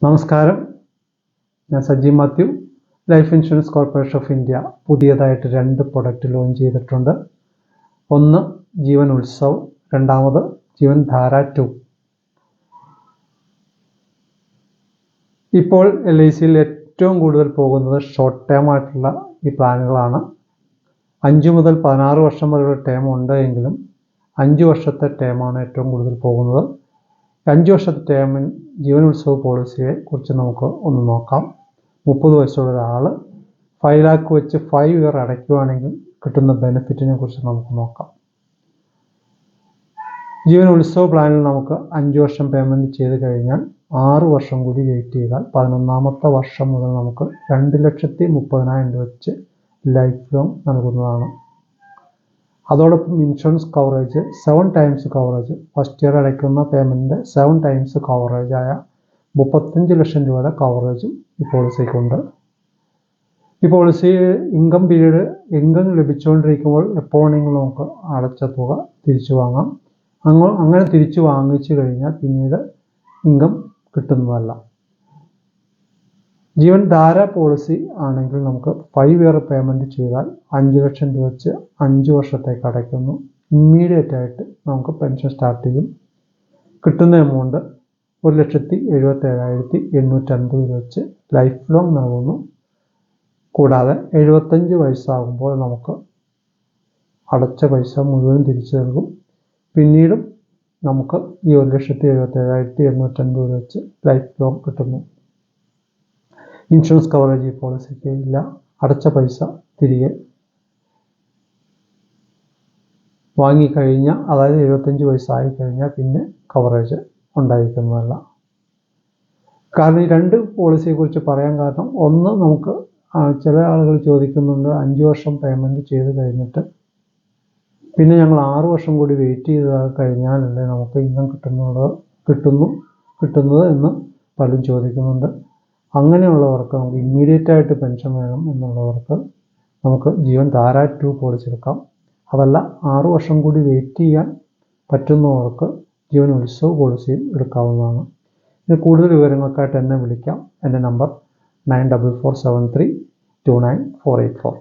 നമസ്കാരം, ഞാൻ Saji Mathew. Life insurance corporation of India പുതിയതായിട്ട് 2 പ്രൊഡക്റ്റ് ലോഞ്ച് ചെയ്തിട്ടുണ്ട്. ഒന്ന് ജീവൻ ഉത്സവ്, രണ്ടാമത് ജീവൻ ധാര 2. ഇപ്പോൾ LICയിൽ ഏറ്റവും കൂടുതൽ പോകുന്നത് ഷോർട്ട് ടേം ആയിട്ടുള്ള ഈ പ്ലാനുകളാണ്. 5 മുതൽ 16 വർഷം വരെയുള്ള ടേം ഉണ്ട് എങ്കിലും 5 വർഷത്തെ ടേമാണ് ഏറ്റവും കൂടുതൽ പോകുന്നത്. 5 വർഷത്തെ ടേമിൽ ജീവൻ ഉത്സവ് പോളിസിയെ കുറിച്ച് നമുക്ക് ഒന്ന് നോക്കാം. 30 വയസ്സുള്ള ഒരാൾ 5 lakh വെച്ച് 5 ഇയർ അടയ്ക്കുകയാണെങ്കിൽ കിട്ടുന്ന ബെനിഫിറ്റിനെ കുറിച്ച് നമുക്ക് നോക്കാം. ജീവൻ ഉത്സവ് പ്ലാനിൽ നമുക്ക് 5 വർഷം പേയ്മെൻറ്റ് ചെയ്ത് കഴിഞ്ഞാൽ 6 വർഷം കൂടി വെയിറ്റ് ചെയ്താൽ 11ാമത്തെ വർഷം മുതൽ നമുക്ക് 2,30,000 രൂപ വെച്ച് ലൈഫ് ലോങ് നൽകുന്നതാണ്. അതോടൊപ്പം insurance coverage 7 times coverage, first year അടയ്ക്കുന്ന പേയ്മെൻറ്റിൻ്റെ 7 times കവറേജായ 35 ലക്ഷം രൂപയുടെ കവറേജും ഈ പോളിസിക്കുണ്ട്. ഈ പോളിസി ഇൻകം പീരീഡ് ഇൻകം ലഭിച്ചുകൊണ്ടിരിക്കുമ്പോൾ എപ്പോൾ വേണമെങ്കിലും നമുക്ക് അടച്ച തുക തിരിച്ചു വാങ്ങാം. അങ്ങനെ തിരിച്ചു വാങ്ങിച്ചു കഴിഞ്ഞാൽ പിന്നീട് ഇൻകം കിട്ടുന്നതല്ല. ജീവൻ ധാര പോളിസി ആണെങ്കിൽ നമുക്ക് 5 ഇയർ പേയ്മെൻറ്റ് ചെയ്താൽ 5 ലക്ഷം രൂപ വെച്ച് 5 വർഷത്തേക്ക് അടയ്ക്കുന്നു. ഇമ്മീഡിയറ്റ് ആയിട്ട് നമുക്ക് പെൻഷൻ സ്റ്റാർട്ട് ചെയ്യും. കിട്ടുന്ന എമൗണ്ട് 1,77,850 രൂപ വെച്ച് ലൈഫ് ലോങ് നൽകുന്നു. കൂടാതെ 75 വയസ്സാകുമ്പോൾ നമുക്ക് അടച്ച പൈസ മുഴുവൻ തിരിച്ചു നൽകും. പിന്നീടും നമുക്ക് ഈ 1,77,850 രൂപ വെച്ച് ലൈഫ് ലോങ് കിട്ടുന്നു. ഇൻഷുറൻസ് കവറേജ് ഈ പോളിസിക്ക് ഇല്ല. അടച്ച പൈസ തിരികെ വാങ്ങിക്കഴിഞ്ഞാൽ, അതായത് 75 വയസ്സായി കഴിഞ്ഞാൽ പിന്നെ കവറേജ് ഉണ്ടായിരിക്കുന്നതല്ല. കാരണം ഈ 2 പോളിസിയെക്കുറിച്ച് പറയാൻ കാരണം, ഒന്ന്, നമുക്ക് ചില ആളുകൾ ചോദിക്കുന്നുണ്ട് 5 വർഷം പേയ്മെൻറ്റ് ചെയ്ത് കഴിഞ്ഞിട്ട് പിന്നെ ഞങ്ങൾ 6 വർഷം കൂടി വെയിറ്റ് ചെയ്ത് കഴിഞ്ഞാലല്ലേ നമുക്ക് ഇൻകം കിട്ടുന്നത് എന്ന് പലരും ചോദിക്കുന്നുണ്ട്. അങ്ങനെയുള്ളവർക്ക്, നമുക്ക് ഇമ്മീഡിയറ്റ് ആയിട്ട് പെൻഷൻ വേണം എന്നുള്ളവർക്ക് നമുക്ക് ജീവൻ ധാര 2 പോളിസി എടുക്കാം. അതല്ല 6 വർഷം കൂടി വെയിറ്റ് ചെയ്യാൻ പറ്റുന്നവർക്ക് ജീവൻ ഉത്സവ് പോളിസിയും എടുക്കാവുന്നതാണ്. ഇത് കൂടുതൽ വിവരങ്ങൾക്കായിട്ട് എന്നെ വിളിക്കാം. എൻ്റെ നമ്പർ 9447329484.